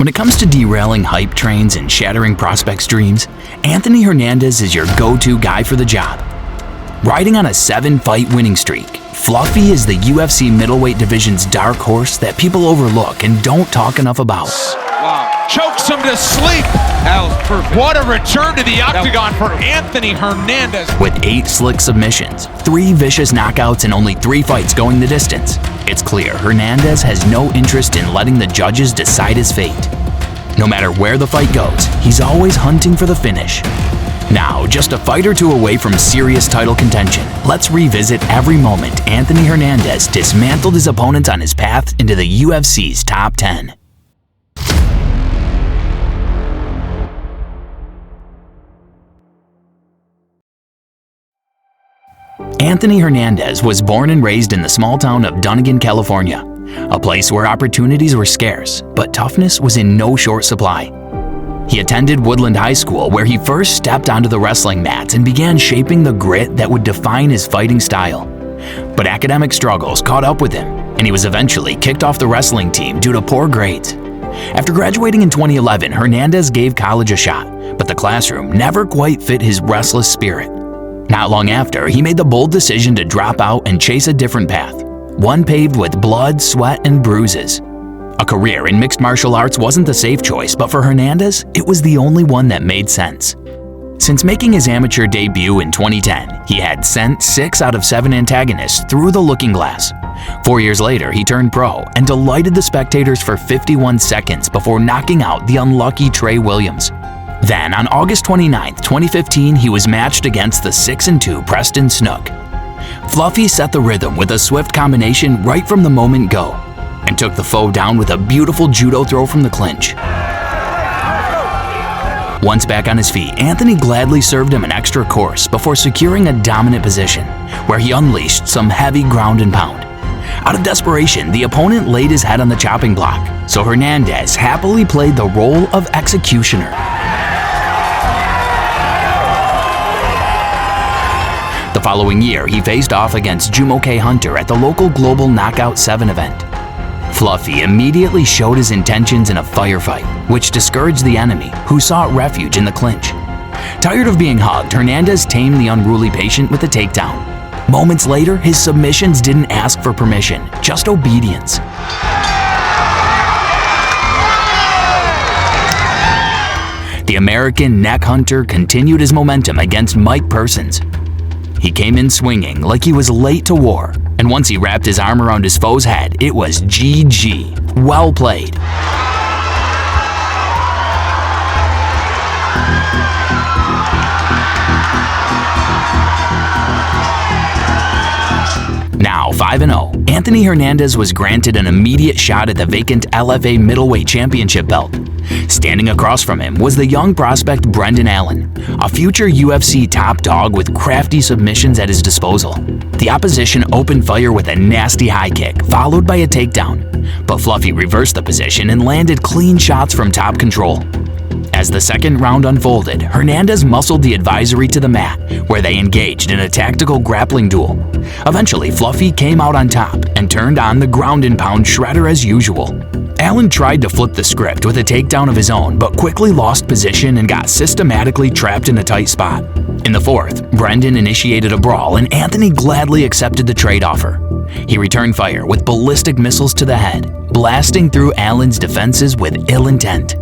When it comes to derailing hype trains and shattering prospects' dreams, Anthony Hernandez is your go-to guy for the job. Riding on a 7-fight winning streak, Fluffy is the UFC middleweight division's dark horse that people overlook and don't talk enough about. Wow. Chokes him to sleep. That was perfect. What a return to the octagon for Anthony Hernandez. With 8 slick submissions, 3 vicious knockouts, and only 3 fights going the distance, it's clear Hernandez has no interest in letting the judges decide his fate. No matter where the fight goes, he's always hunting for the finish. Now, just a fight or two away from serious title contention, let's revisit every moment Anthony Hernandez dismantled his opponents on his path into the UFC's top 10. Anthony Hernandez was born and raised in the small town of Dunnigan, California, a place where opportunities were scarce, but toughness was in no short supply. He attended Woodland High School, where he first stepped onto the wrestling mats and began shaping the grit that would define his fighting style. But academic struggles caught up with him, and he was eventually kicked off the wrestling team due to poor grades. After graduating in 2011, Hernandez gave college a shot, but the classroom never quite fit his restless spirit. Not long after, he made the bold decision to drop out and chase a different path, one paved with blood, sweat, and bruises. A career in mixed martial arts wasn't the safe choice, but for Hernandez, it was the only one that made sense. Since making his amateur debut in 2010, he had sent 6 out of 7 antagonists through the looking glass. 4 years later, he turned pro and delighted the spectators for 51 seconds before knocking out the unlucky Trey Williams. Then, on August 29, 2015, he was matched against the 6-2 Preston Snook. Fluffy set the rhythm with a swift combination right from the moment go, and took the foe down with a beautiful judo throw from the clinch. Once back on his feet, Anthony gladly served him an extra course before securing a dominant position, where he unleashed some heavy ground and pound. Out of desperation, the opponent laid his head on the chopping block, so Hernandez happily played the role of executioner. The following year, he faced off against Jumoke Hunter at the local Global Knockout 7 event. Fluffy immediately showed his intentions in a firefight, which discouraged the enemy, who sought refuge in the clinch. Tired of being hugged, Hernandez tamed the unruly patient with a takedown. Moments later, his submissions didn't ask for permission, just obedience. The American neck hunter continued his momentum against Mike Persons. He came in swinging like he was late to war, and once he wrapped his arm around his foe's head, it was GG. Well played. Now 5-0, Anthony Hernandez was granted an immediate shot at the vacant LFA middleweight championship belt. Standing across from him was the young prospect Brendan Allen, a future UFC top dog with crafty submissions at his disposal. The opposition opened fire with a nasty high kick, followed by a takedown, but Fluffy reversed the position and landed clean shots from top control. As the second round unfolded, Hernandez muscled the advisory to the mat, where they engaged in a tactical grappling duel. Eventually, Fluffy came out on top and turned on the ground and pound shredder as usual. Allen tried to flip the script with a takedown of his own, but quickly lost position and got systematically trapped in a tight spot. In the fourth, Brendan initiated a brawl, and Anthony gladly accepted the trade offer. He returned fire with ballistic missiles to the head, blasting through Allen's defenses with ill intent.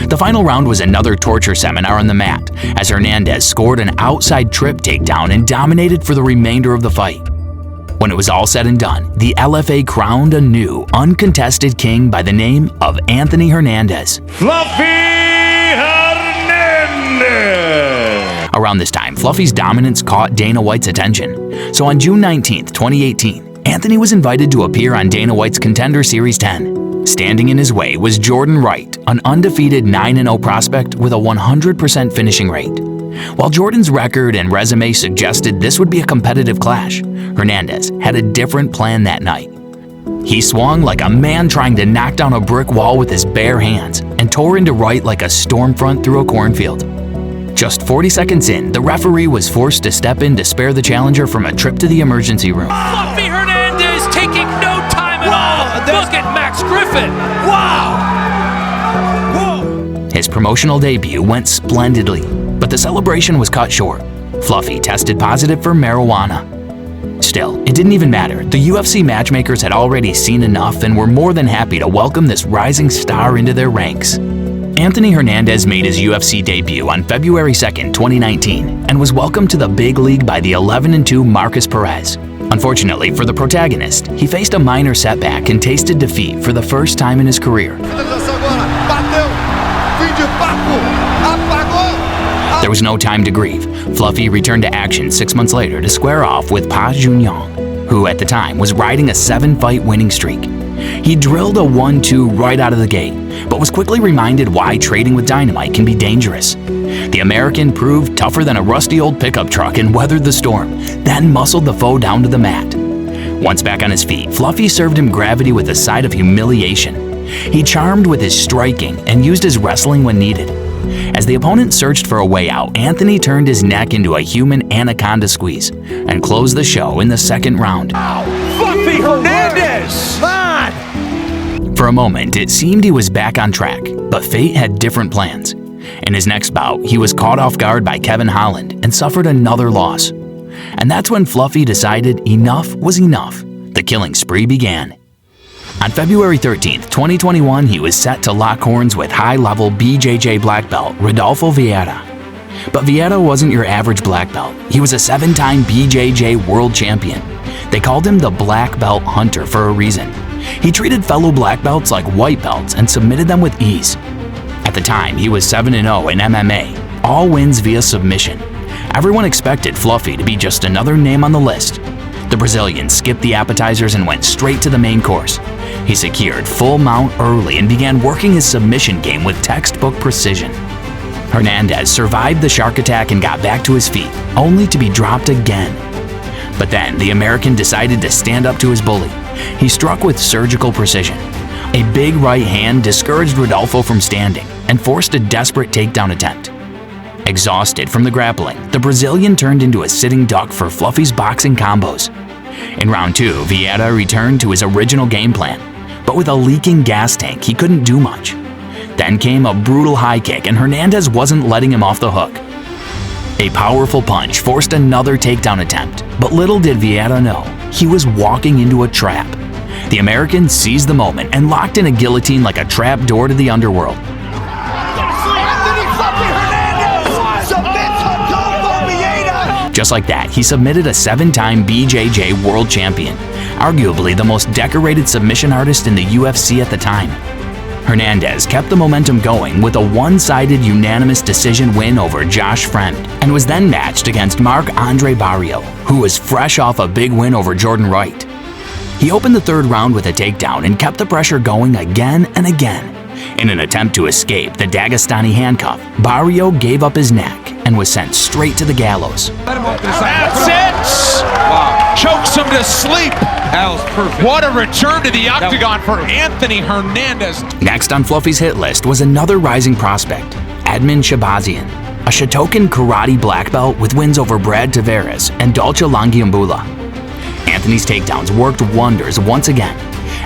The final round was another torture seminar on the mat, as Hernandez scored an outside trip takedown and dominated for the remainder of the fight. When it was all said and done, the LFA crowned a new, uncontested king by the name of Anthony Hernandez. Fluffy Hernandez! Around this time, Fluffy's dominance caught Dana White's attention. So on June 19, 2018, Anthony was invited to appear on Dana White's Contender Series 10. Standing in his way was Jordan Wright, an undefeated 9-0 prospect with a 100% finishing rate. While Jordan's record and resume suggested this would be a competitive clash, Hernandez had a different plan that night. He swung like a man trying to knock down a brick wall with his bare hands and tore into Wright like a storm front through a cornfield. Just 40 seconds in, the referee was forced to step in to spare the challenger from a trip to the emergency room. Fluffy Hernandez taking no time at all. Look at Max Griffin. Wow! His promotional debut went splendidly, but the celebration was cut short. Fluffy tested positive for marijuana. Still, it didn't even matter. The UFC matchmakers had already seen enough and were more than happy to welcome this rising star into their ranks. Anthony Hernandez made his UFC debut on February 2nd, 2019, and was welcomed to the big league by the 11-2 Marcus Perez. Unfortunately for the protagonist, he faced a minor setback and tasted defeat for the first time in his career. There was no time to grieve. Fluffy returned to action 6 months later to square off with Pa Junyong, who at the time was riding a 7-fight winning streak. He drilled a 1-2 right out of the gate, but was quickly reminded why trading with dynamite can be dangerous. The American proved tougher than a rusty old pickup truck and weathered the storm, then muscled the foe down to the mat. Once back on his feet, Fluffy served him gravity with a side of humiliation. He charmed with his striking and used his wrestling when needed. As the opponent searched for a way out, Anthony turned his neck into a human anaconda squeeze and closed the show in the second round. Fluffy Hernandez! Man! For a moment, it seemed he was back on track, but fate had different plans. In his next bout, he was caught off guard by Kevin Holland and suffered another loss. And that's when Fluffy decided enough was enough. The killing spree began. On February 13th, 2021, he was set to lock horns with high-level BJJ black belt Rodolfo Vieira. But Vieira wasn't your average black belt. He was a 7-time BJJ world champion. They called him the Black Belt Hunter for a reason. He treated fellow black belts like white belts and submitted them with ease. At the time, he was 7-0 in MMA, all wins via submission. Everyone expected Fluffy to be just another name on the list. The Brazilian skipped the appetizers and went straight to the main course. He secured full mount early and began working his submission game with textbook precision. Hernandez survived the shark attack and got back to his feet, only to be dropped again. But then the American decided to stand up to his bully. He struck with surgical precision. A big right hand discouraged Rodolfo from standing and forced a desperate takedown attempt. Exhausted from the grappling, the Brazilian turned into a sitting duck for Fluffy's boxing combos. In round 2, Vieira returned to his original game plan, but with a leaking gas tank, he couldn't do much. Then came a brutal high kick, and Hernandez wasn't letting him off the hook. A powerful punch forced another takedown attempt, but little did Vieira know, he was walking into a trap. The American seized the moment and locked in a guillotine like a trap door to the underworld. Just like that, he submitted a 7-time BJJ world champion, arguably the most decorated submission artist in the UFC at the time. Hernandez kept the momentum going with a one-sided unanimous decision win over Josh Fremd, and was then matched against Marc-Andre Barrio, who was fresh off a big win over Jordan Wright. He opened the third round with a takedown and kept the pressure going again and again. In an attempt to escape the Dagestani handcuff, Barrio gave up his neck and was sent straight to the gallows. That's it! Wow. Chokes him to sleep. That was perfect. What a return to the octagon for Anthony Hernandez. Next on Fluffy's hit list was another rising prospect, Edmund Shabazian, a Shotokan karate black belt with wins over Brad Tavares and Dolce Langiambula. Anthony's takedowns worked wonders once again.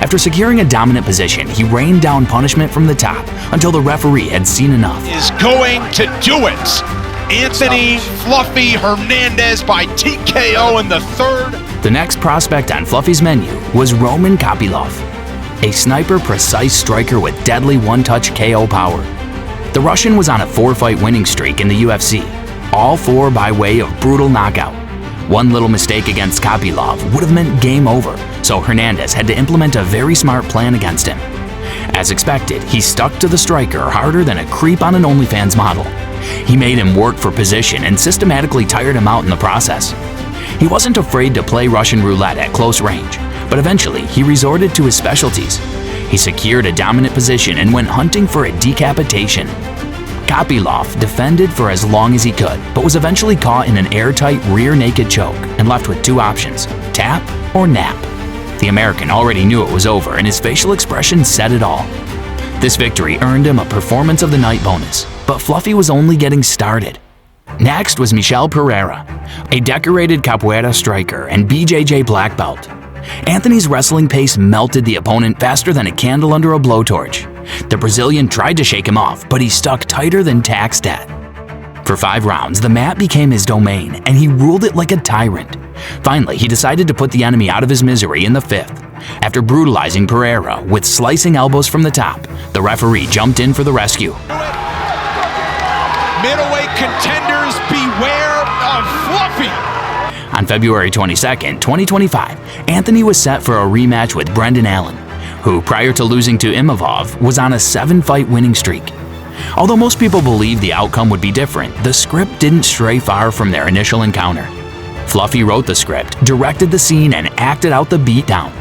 After securing a dominant position, he rained down punishment from the top until the referee had seen enough. Is going to do it. Anthony Fluffy Hernandez by TKO in the third. The next prospect on Fluffy's menu was Roman Kopylov, a sniper-precise striker with deadly one-touch KO power. The Russian was on a 4-fight winning streak in the UFC, all 4 by way of brutal knockout. One little mistake against Kopylov would have meant game over, so Hernandez had to implement a very smart plan against him. As expected, he stuck to the striker harder than a creep on an OnlyFans model. He made him work for position and systematically tired him out in the process. He wasn't afraid to play Russian roulette at close range, but eventually he resorted to his specialties. He secured a dominant position and went hunting for a decapitation. Kopylov defended for as long as he could, but was eventually caught in an airtight rear naked choke and left with 2 options, tap or nap. The American already knew it was over, and his facial expression said it all. This victory earned him a Performance of the Night bonus, but Fluffy was only getting started. Next was Michel Pereira, a decorated capoeira striker and BJJ black belt. Anthony's wrestling pace melted the opponent faster than a candle under a blowtorch. The Brazilian tried to shake him off, but he stuck tighter than tax debt. For 5 rounds, the mat became his domain, and he ruled it like a tyrant. Finally, he decided to put the enemy out of his misery in the 5th. After brutalizing Pereira with slicing elbows from the top, the referee jumped in for the rescue. Middleweight contenders, beware of Fluffy! On February 22, 2025, Anthony was set for a rematch with Brendan Allen, who, prior to losing to Imavov, was on a 7-fight winning streak. Although most people believed the outcome would be different, the script didn't stray far from their initial encounter. Fluffy wrote the script, directed the scene, and acted out the beatdown.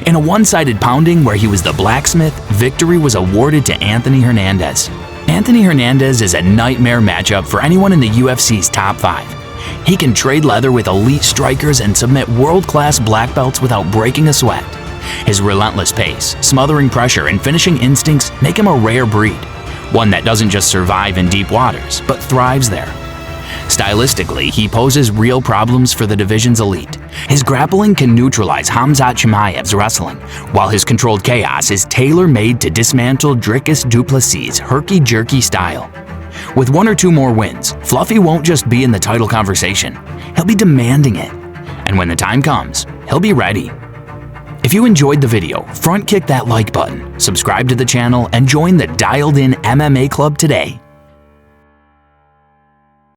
In a one-sided pounding where he was the blacksmith, victory was awarded to Anthony Hernandez. Anthony Hernandez is a nightmare matchup for anyone in the UFC's top 5. He can trade leather with elite strikers and submit world-class black belts without breaking a sweat. His relentless pace, smothering pressure, and finishing instincts make him a rare breed, one that doesn't just survive in deep waters, but thrives there. Stylistically, he poses real problems for the division's elite. His grappling can neutralize Khamzat Chimaev's wrestling, while his controlled chaos is tailor-made to dismantle Dricus du Plessis' herky-jerky style. With 1 or 2 more wins, Fluffy won't just be in the title conversation, he'll be demanding it. And when the time comes, he'll be ready. If you enjoyed the video, front kick that like button, subscribe to the channel, and join the Dialed In MMA Club today.